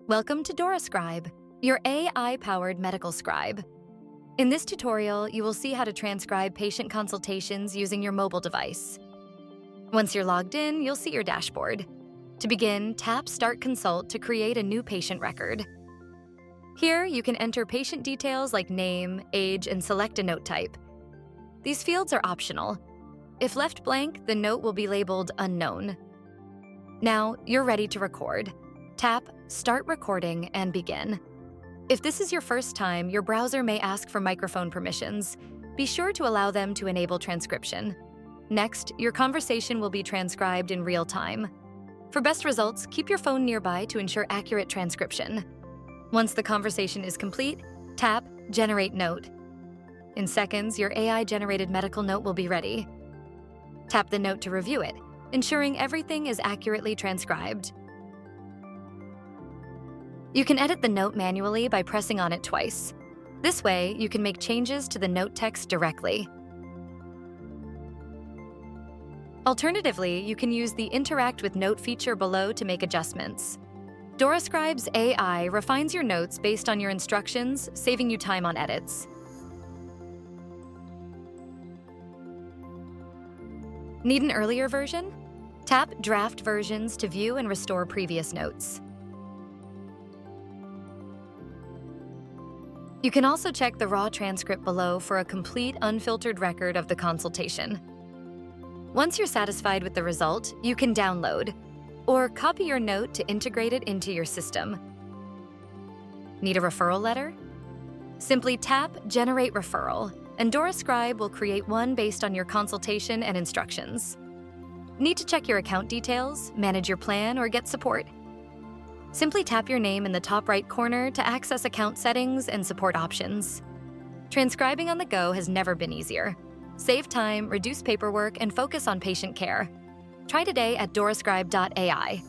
Welcome to Dorascribe, your AI-powered medical scribe. In this tutorial, you will see how to transcribe patient consultations using your mobile device. Once you're logged in, you'll see your dashboard. To begin, tap Start Consult to create a new patient record. Here, you can enter patient details like name, age, and select a note type. These fields are optional. If left blank, the note will be labeled Unknown. Now, you're ready to record. Tap Start Recording and begin. If this is your first time, your browser may ask for microphone permissions. Be sure to allow them to enable transcription. Next, your conversation will be transcribed in real time. For best results, keep your phone nearby to ensure accurate transcription. Once the conversation is complete, tap Generate Note. In seconds, your AI-generated medical note will be ready. Tap the note to review it, ensuring everything is accurately transcribed. You can edit the note manually by pressing on it twice. This way, you can make changes to the note text directly. Alternatively, you can use the Interact with Note feature below to make adjustments. Dorascribe's AI refines your notes based on your instructions, saving you time on edits. Need an earlier version? Tap Draft Versions to view and restore previous notes. You can also check the raw transcript below for a complete, unfiltered record of the consultation. Once you're satisfied with the result, you can download or copy your note to integrate it into your system. Need a referral letter? Simply tap Generate Referral, and Dorascribe will create one based on your consultation and instructions. Need to check your account details, manage your plan, or get support? Simply tap your name in the top right corner to access account settings and support options. Transcribing on the go has never been easier. Save time, reduce paperwork, and focus on patient care. Try today at dorascribe.ai.